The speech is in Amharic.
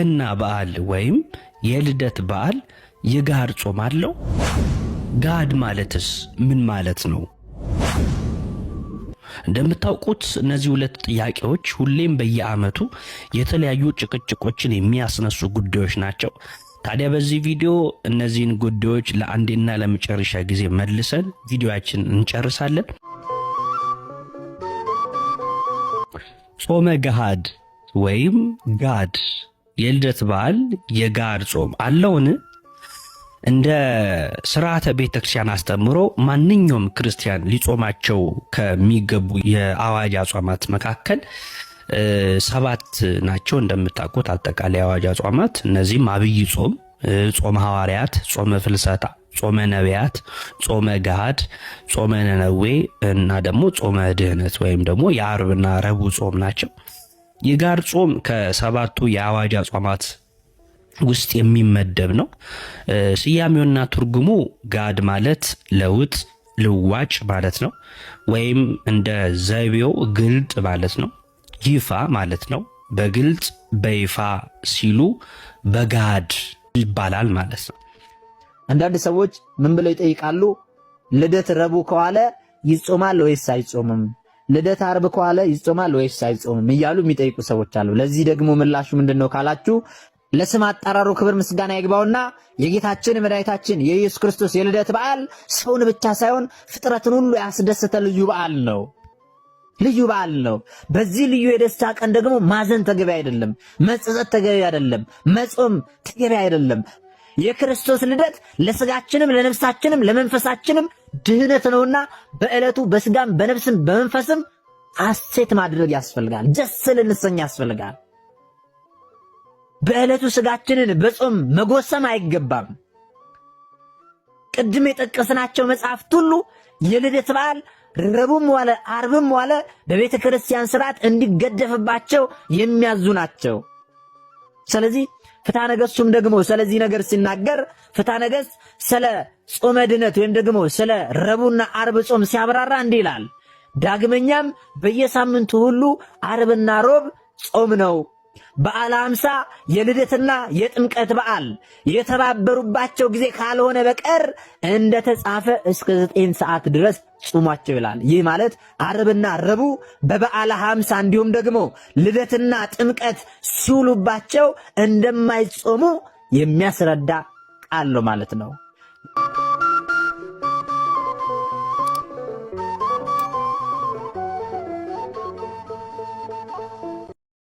የገና በዓል ወይም የልደት በዓል የጋድ ጾም አለው? ጋድ ማለትስ ምን ማለት ነው? እንደምታውቁት እነዚህ ሁለት ጥያቄዎች ሁሌም በየዓመቱ የተለያዩ ጭቅጭቆችን የሚያስነሱ ጉዳዮች ናቸው። ታዲያ በዚህ ቪዲዮ እነዚህን ጉዳዮች ለአንዴና ለመጨረሻ ጊዜ መልሰን ቪዲዮአችንን እንጨርሳለን። ጾመ ገሃድ ወይም ጋድ የልደት በዓል የጋድ ጾም አለውን? እንደ ስርዓተ ቤተክርስቲያን አስተምሮ ማንኛውም ክርስቲያን ሊጾማቸው ከሚገቡ የአዋጅ አጽዋማት መካከል 7 ናቸው። እንደምታውቁት አጠቃላይ አዋጅ አጽዋማት እነዚህም አብይ ጾም፣ ጾመ ሐዋርያት፣ ጾመ ፍልሰታ፣ ጾመ ነቢያት፣ ጾመ ገሃድ፣ ጾመ ነነዌ እና ደግሞ ጾመ ድህነት ወይም ደግሞ የዓርብና ረቡዕ ጾም ናቸው። የጋድ ጾም ከ7ቱ የአዋጅ አጽዋማት ውስጥ የሚመደብ ነው። ስያሜውና ትርጉሙ ጋድ ማለት ለውጥ፣ ልዋጭ ማለት ነው። ወይም እንደ ዘይቤው ግልጥ ማለት ነው። ይፋ ማለት ነው። በግልጽ በይፋ ሲሉ በጋድ ይባላል ማለት ነው። አንዳንድ ሰዎች ምን ብለው ይጠይቃሉ? ልደት ረቡዕ ከዋለ ይጾማል ወይስ አይጾምም? ልደት ዓርብ ከዋለ ይጾማል ወይስ አይጾምም እያሉ የሚጠይቁ ሰዎች አሉ። ለዚህ ደግሞ ምላሹ ምንድነው ካላችሁ ለስም አጠራሩ ክብር ምስጋና ይግባውና የጌታችን መድኃኒታችን የኢየሱስ ክርስቶስ የልደት በዓል ሰውን ብቻ ሳይሆን ፍጥረትን ሁሉ ያስደሰተ ልዩ በዓል ነው። ልዩ በዓል ነው። በዚህ ልዩ የደስታ ቀን ደግሞ ማዘን ተገቢ አይደለም፣ መጸጸት ተገቢ አይደለም፣ መጾም ተገቢ አይደለም። የክርስቶስ ልደት ለስጋችንም ለነፍሳችንም ለመንፈሳችንም ድህነት ነውና በዕለቱ በስጋም በነፍስም በመንፈስም ሐሴት ማድረግ ያስፈልጋል። ደስ ልንሰኝ ያስፈልጋል። በዕለቱ ስጋችንን በጾም መጎሰም አይገባም። ቅድም የጠቀስናቸው መጽሐፍት ሁሉ የልደት በዓል ረቡዕም ዋለ ዓርብም ዋለ በቤተ ክርስቲያን ሥርዓት እንዲገደፍባቸው የሚያዙ ናቸው። ስለዚህ ፍትሐ ነገሥቱም ደግሞ ስለዚህ ነገር ሲናገር ፍትሐ ነገሥት ስለ ጾመ ድነት ወይም ደግሞ ስለ ረቡዕና ዓርብ ጾም ሲያብራራ እንዲህ ይላል። ዳግመኛም በየሳምንቱ ሁሉ ዓርብና ሮብ ጾም ነው። በዓለ ሃምሳ የልደትና የጥምቀት በዓል የተባበሩባቸው ጊዜ ካልሆነ በቀር እንደተጻፈ እስከ 9 ሰዓት ድረስ ጾሟቸው ይላል። ይህ ማለት ዓርብና ረቡዕ በበዓለ ሃምሳ እንዲሁም ደግሞ ልደትና ጥምቀት ሲውሉባቸው እንደማይጾሙ የሚያስረዳ ቃል ነው ማለት ነው።